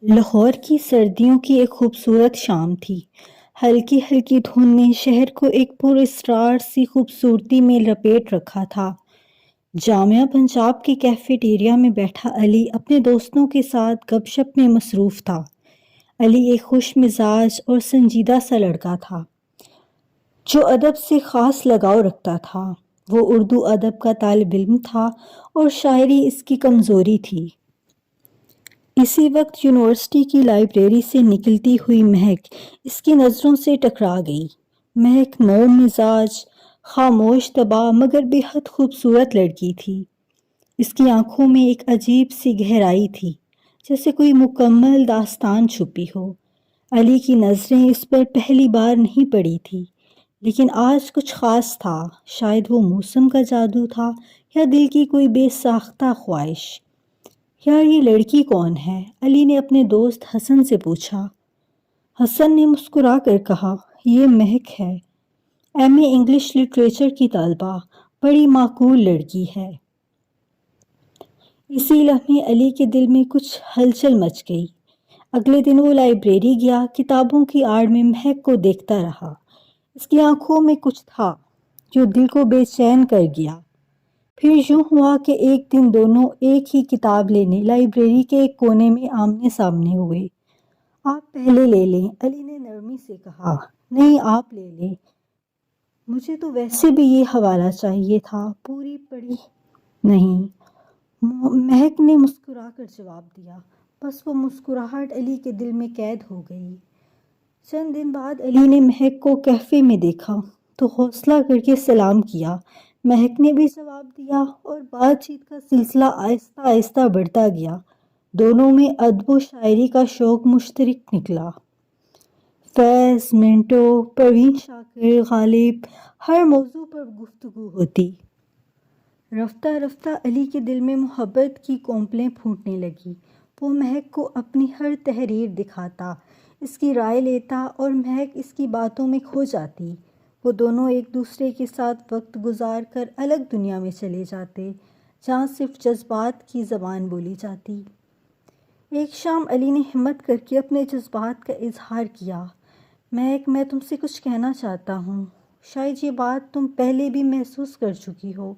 لاہور کی سردیوں کی ایک خوبصورت شام تھی۔ ہلکی ہلکی دھند نے شہر کو ایک پر اسرار سی خوبصورتی میں لپیٹ رکھا تھا۔ جامعہ پنجاب کے کیفیٹیریا میں بیٹھا علی اپنے دوستوں کے ساتھ گپ شپ میں مصروف تھا۔ علی ایک خوش مزاج اور سنجیدہ سا لڑکا تھا جو ادب سے خاص لگاؤ رکھتا تھا۔ وہ اردو ادب کا طالب علم تھا اور شاعری اس کی کمزوری تھی۔ اسی وقت یونیورسٹی کی لائبریری سے نکلتی ہوئی مہک اس کی نظروں سے ٹکرا گئی۔ مہک نرم مزاج، خاموش طبع مگر بے حد خوبصورت لڑکی تھی۔ اس کی آنکھوں میں ایک عجیب سی گہرائی تھی، جیسے کوئی مکمل داستان چھپی ہو۔ علی کی نظریں اس پر پہلی بار نہیں پڑی تھی، لیکن آج کچھ خاص تھا۔ شاید وہ موسم کا جادو تھا یا دل کی کوئی بے ساختہ خواہش۔ یار یہ لڑکی کون ہے؟ علی نے اپنے دوست حسن سے پوچھا۔ حسن نے مسکرا کر کہا، یہ مہک ہے، ایم اے انگلش لٹریچر کی طالبہ، بڑی معقول لڑکی ہے۔ اسی لمحے علی کے دل میں کچھ ہلچل مچ گئی۔ اگلے دن وہ لائبریری گیا، کتابوں کی آڑ میں مہک کو دیکھتا رہا۔ اس کی آنکھوں میں کچھ تھا جو دل کو بے چین کر گیا۔ پھر یوں ہوا کہ ایک دن دونوں ایک ہی کتاب لینے لائبریری کے ایک کونے میں آمنے سامنے ہوئے۔ آپ پہلے لے لیں، علی نے نرمی سے کہا۔ نہیں، آپ لے لیں، مجھے تو ویسے بھی یہ حوالہ چاہیے تھا، پوری پڑھی نہیں، مہک نے مسکرا کر جواب دیا۔ بس وہ مسکراہٹ علی کے دل میں قید ہو گئی۔ چند دن بعد علی نے مہک کو کیفے میں دیکھا تو حوصلہ کر کے سلام کیا۔ مہک نے بھی جواب دیا اور بات چیت کا سلسلہ آہستہ آہستہ بڑھتا گیا۔ دونوں میں ادب و شاعری کا شوق مشترک نکلا۔ فیض، منٹو، پروین شاکر، غالب، ہر موضوع پر گفتگو ہوتی۔ رفتہ رفتہ علی کے دل میں محبت کی کونپلیں پھوٹنے لگی۔ وہ مہک کو اپنی ہر تحریر دکھاتا، اس کی رائے لیتا اور مہک اس کی باتوں میں کھو جاتی۔ وہ دونوں ایک دوسرے کے ساتھ وقت گزار کر الگ دنیا میں چلے جاتے، جہاں صرف جذبات کی زبان بولی جاتی۔ ایک شام علی نے ہمت کر کے اپنے جذبات کا اظہار کیا۔ مہک، میں تم سے کچھ کہنا چاہتا ہوں، شاید یہ بات تم پہلے بھی محسوس کر چکی ہو۔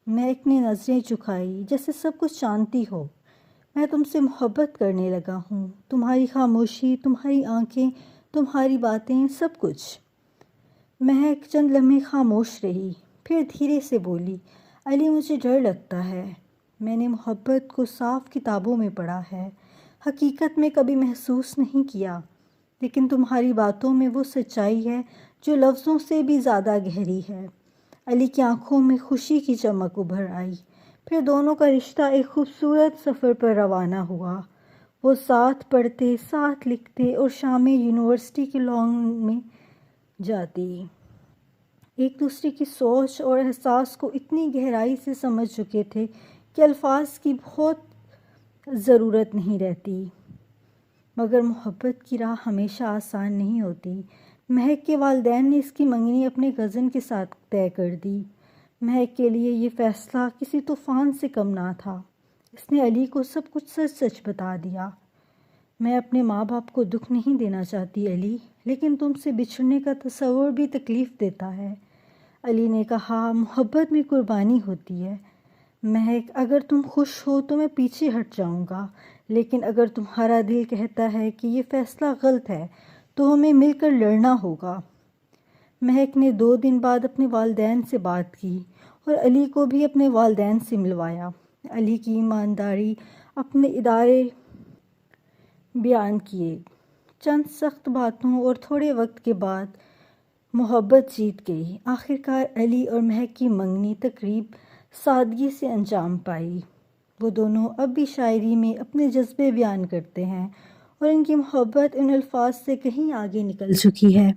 مہک نے نظریں جھکائی جیسے سب کچھ جانتی ہو۔ میں تم سے محبت کرنے لگا ہوں، تمہاری خاموشی، تمہاری آنکھیں، تمہاری باتیں، سب کچھ۔ مہک چند لمحے خاموش رہی، پھر دھیرے سے بولی، علی مجھے ڈر لگتا ہے۔ میں نے محبت کو صاف کتابوں میں پڑھا ہے، حقیقت میں کبھی محسوس نہیں کیا، لیکن تمہاری باتوں میں وہ سچائی ہے جو لفظوں سے بھی زیادہ گہری ہے۔ علی کی آنکھوں میں خوشی کی چمک ابھر آئی۔ پھر دونوں کا رشتہ ایک خوبصورت سفر پر روانہ ہوا۔ وہ ساتھ پڑھتے، ساتھ لکھتے اور شامیں یونیورسٹی کے لان میں جاتی۔ ایک دوسرے کی سوچ اور احساس کو اتنی گہرائی سے سمجھ چکے تھے کہ الفاظ کی بہت ضرورت نہیں رہتی۔ مگر محبت کی راہ ہمیشہ آسان نہیں ہوتی۔ مہک کے والدین نے اس کی منگنی اپنے کزن کے ساتھ طے کر دی۔ مہک کے لیے یہ فیصلہ کسی طوفان سے کم نہ تھا۔ اس نے علی کو سب کچھ سچ سچ بتا دیا۔ میں اپنے ماں باپ کو دکھ نہیں دینا چاہتی علی، لیکن تم سے بچھڑنے کا تصور بھی تکلیف دیتا ہے۔ علی نے کہا، محبت میں قربانی ہوتی ہے مہک، اگر تم خوش ہو تو میں پیچھے ہٹ جاؤں گا، لیکن اگر تمہارا دل کہتا ہے کہ یہ فیصلہ غلط ہے تو ہمیں مل کر لڑنا ہوگا۔ مہک نے 2 دن بعد اپنے والدین سے بات کی اور علی کو بھی اپنے والدین سے ملوایا۔ علی کی ایمانداری، اپنے ادارے بیان کیے، چند سخت باتوں اور تھوڑے وقت کے بعد محبت جیت گئی۔ آخرکار علی اور مہک کی منگنی تقریب سادگی سے انجام پائی۔ وہ دونوں اب بھی شاعری میں اپنے جذبے بیان کرتے ہیں اور ان کی محبت ان الفاظ سے کہیں آگے نکل چکی ہے۔